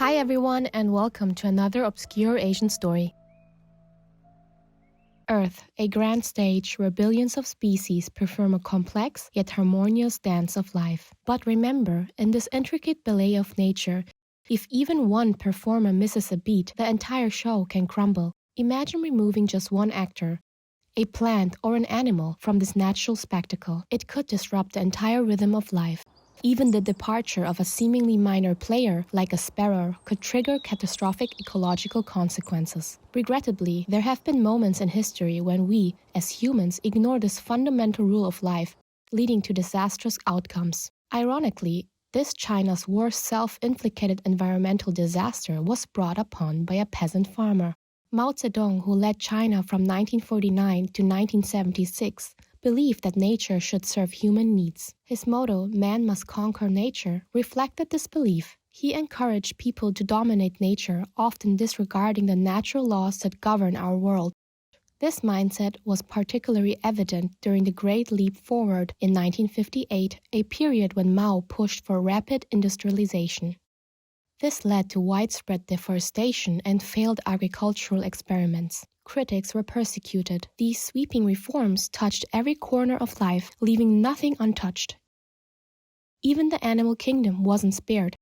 Hi everyone and welcome to another obscure Asian story. Earth, a grand stage where billions of species perform a complex yet harmonious dance of life. But remember, in this intricate ballet of nature, if even one performer misses a beat, the entire show can crumble. Imagine removing just one actor, a plant or an animal, from this natural spectacle. It could disrupt the entire rhythm of life. Even the departure of a seemingly minor player, like a sparrow, could trigger catastrophic ecological consequences. Regrettably, there have been moments in history when we, as humans, ignore this fundamental rule of life, leading to disastrous outcomes. Ironically, this China's worst self-inflicted environmental disaster was brought upon by a peasant farmer. Mao Zedong, who led China from 1949 to 1976, believed that nature should serve human needs. His motto, "Man must conquer nature," reflected this belief. He encouraged people to dominate nature, often disregarding the natural laws that govern our world. This mindset was particularly evident during the Great Leap Forward in 1958, a period when Mao pushed for rapid industrialization. This led to widespread deforestation and failed agricultural experiments. Critics were persecuted. These sweeping reforms touched every corner of life, leaving nothing untouched. Even the animal kingdom wasn't spared.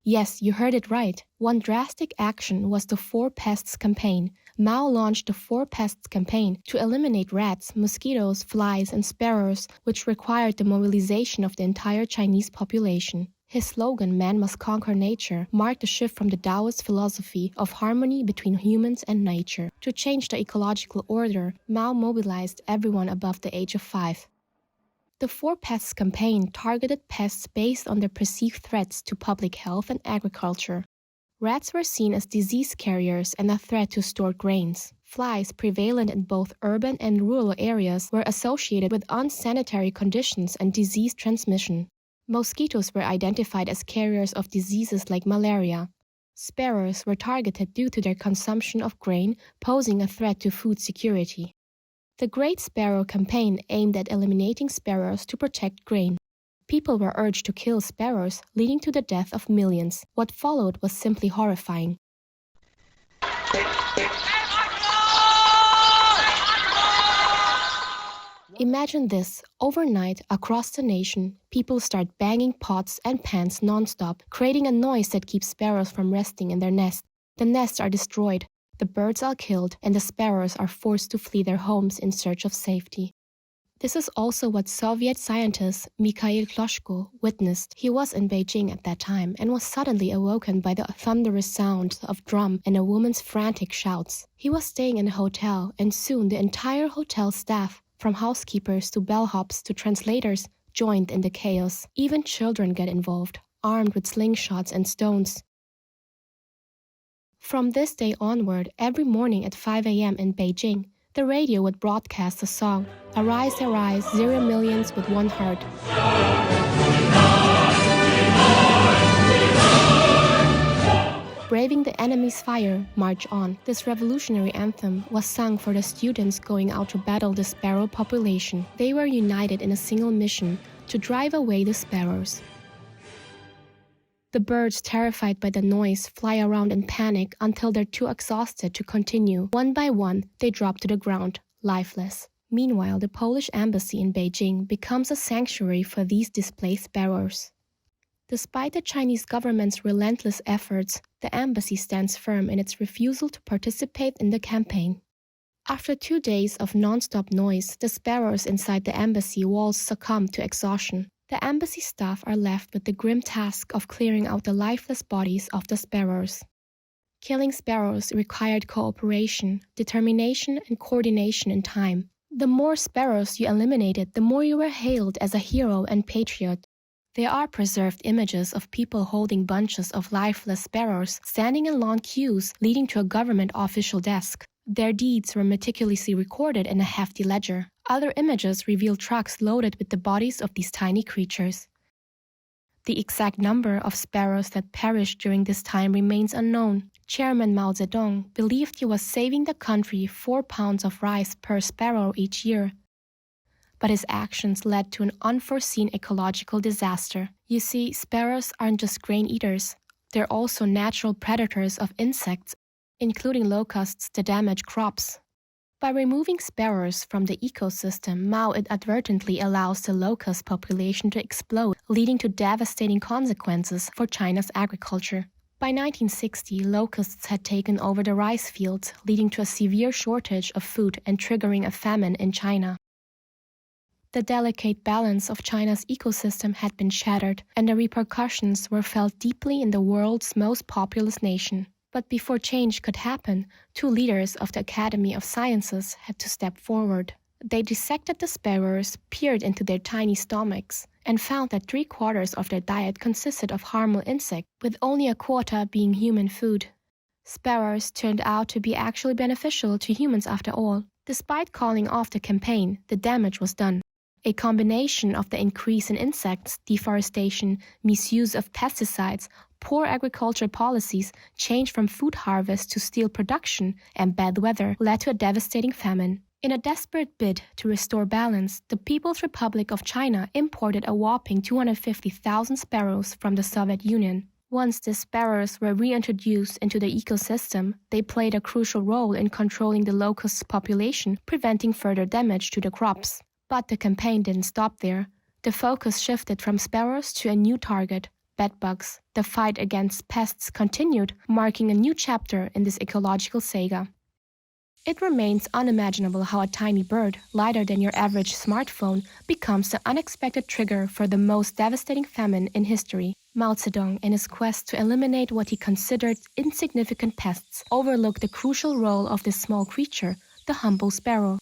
Yes, you heard it right. One drastic action was the Four Pests campaign. Mao launched the Four Pests campaign to eliminate rats, mosquitoes, flies, and sparrows, which required the mobilization of the entire Chinese population. His slogan, "Man must conquer nature," marked a shift from the Taoist philosophy of harmony between humans and nature. To change the ecological order, Mao mobilized everyone above the age of 5. The Four Pests campaign targeted pests based on their perceived threats to public health and agriculture. Rats were seen as disease carriers and a threat to stored grains. Flies, prevalent in both urban and rural areas, were associated with unsanitary conditions and disease transmission. Mosquitoes were identified as carriers of diseases like malaria. Sparrows were targeted due to their consumption of grain, posing a threat to food security. The Great Sparrow campaign aimed at eliminating sparrows to protect grain. People were urged to kill sparrows, leading to the death of millions. What followed was simply horrifying. Imagine this. Overnight, across the nation, people start banging pots and pans non-stop, creating a noise that keeps sparrows from resting in their nests. The nests are destroyed, the birds are killed, and the sparrows are forced to flee their homes in search of safety. This is also what Soviet scientist Mikhail Kloshko witnessed. He was in Beijing at that time and was suddenly awoken by the thunderous sounds of drum and a woman's frantic shouts. He was staying in a hotel, and soon the entire hotel staff, from housekeepers to bellhops to translators, joined in the chaos. Even children get involved, armed with slingshots and stones. From this day onward, every morning at 5 a.m. in Beijing, the radio would broadcast the song, "Arise, arise, 0 millions with one heart." Braving the enemy's fire, march on. This revolutionary anthem was sung for the students going out to battle the sparrow population. They were united in a single mission, to drive away the sparrows. The birds, terrified by the noise, fly around in panic until they're too exhausted to continue. One by one, they drop to the ground, lifeless. Meanwhile, the Polish embassy in Beijing becomes a sanctuary for these displaced sparrows. Despite the Chinese government's relentless efforts, the embassy stands firm in its refusal to participate in the campaign. After 2 days of non-stop noise, the sparrows inside the embassy walls succumb to exhaustion. The embassy staff are left with the grim task of clearing out the lifeless bodies of the sparrows. Killing sparrows required cooperation, determination, and coordination in time. The more sparrows you eliminated, the more you were hailed as a hero and patriot. There are preserved images of people holding bunches of lifeless sparrows, standing in long queues leading to a government official desk. Their deeds were meticulously recorded in a hefty ledger. Other images reveal trucks loaded with the bodies of these tiny creatures. The exact number of sparrows that perished during this time remains unknown. Chairman Mao Zedong believed he was saving the country 4 pounds of rice per sparrow each year. But his actions led to an unforeseen ecological disaster. You see, sparrows aren't just grain eaters. they're also natural predators of insects, including locusts that damage crops. By removing sparrows from the ecosystem, Mao inadvertently allows the locust population to explode, leading to devastating consequences for China's agriculture. By 1960, locusts had taken over the rice fields, leading to a severe shortage of food and triggering a famine in China. The delicate balance of China's ecosystem had been shattered, and the repercussions were felt deeply in the world's most populous nation. But before change could happen, two leaders of the Academy of Sciences had to step forward. They dissected the sparrows, peered into their tiny stomachs, and found that 3/4 of their diet consisted of harmful insects, with only a quarter being human food. Sparrows turned out to be actually beneficial to humans after all. Despite calling off the campaign, the damage was done. A combination of the increase in insects, deforestation, misuse of pesticides, poor agricultural policies, change from food harvest to steel production, and bad weather led to a devastating famine. In a desperate bid to restore balance, the People's Republic of China imported a whopping 250,000 sparrows from the Soviet Union. Once the sparrows were reintroduced into the ecosystem, they played a crucial role in controlling the locust population, preventing further damage to the crops. But the campaign didn't stop there. The focus shifted from sparrows to a new target, bedbugs. The fight against pests continued, marking a new chapter in this ecological saga. It remains unimaginable how a tiny bird, lighter than your average smartphone, becomes the unexpected trigger for the most devastating famine in history. Mao Zedong, in his quest to eliminate what he considered insignificant pests, overlooked the crucial role of this small creature, the humble sparrow.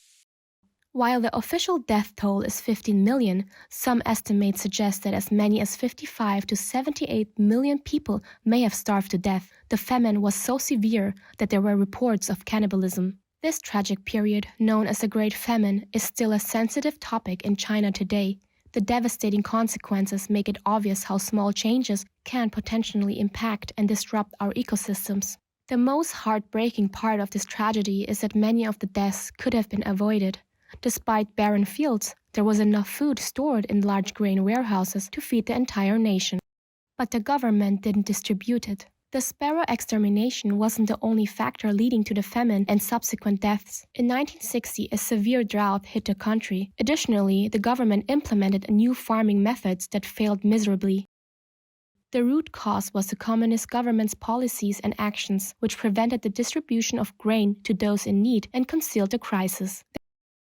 While the official death toll is 15 million, some estimates suggest that as many as 55 to 78 million people may have starved to death. The famine was so severe that there were reports of cannibalism. This tragic period, known as the Great Famine, is still a sensitive topic in China today. The devastating consequences make it obvious how small changes can potentially impact and disrupt our ecosystems. The most heartbreaking part of this tragedy is that many of the deaths could have been avoided. Despite barren fields, there was enough food stored in large grain warehouses to feed the entire nation. But the government didn't distribute it. The sparrow extermination wasn't the only factor leading to the famine and subsequent deaths. In 1960, a severe drought hit the country. Additionally, the government implemented new farming methods that failed miserably. The root cause was the communist government's policies and actions, which prevented the distribution of grain to those in need and concealed the crisis.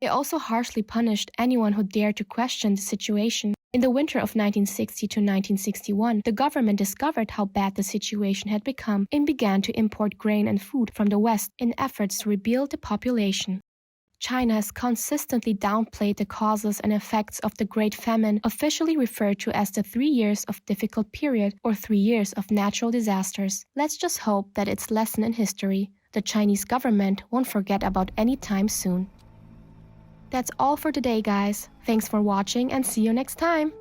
They also harshly punished anyone who dared to question the situation. In the winter of 1960 to 1961, the government discovered how bad the situation had become and began to import grain and food from the West in efforts to rebuild the population. China has consistently downplayed the causes and effects of the Great Famine, officially referred to as the 3 years of difficult period or 3 years of natural disasters. Let's just hope that its lesson in history, the Chinese government won't forget about any time soon. That's all for today, guys. Thanks for watching and see you next time!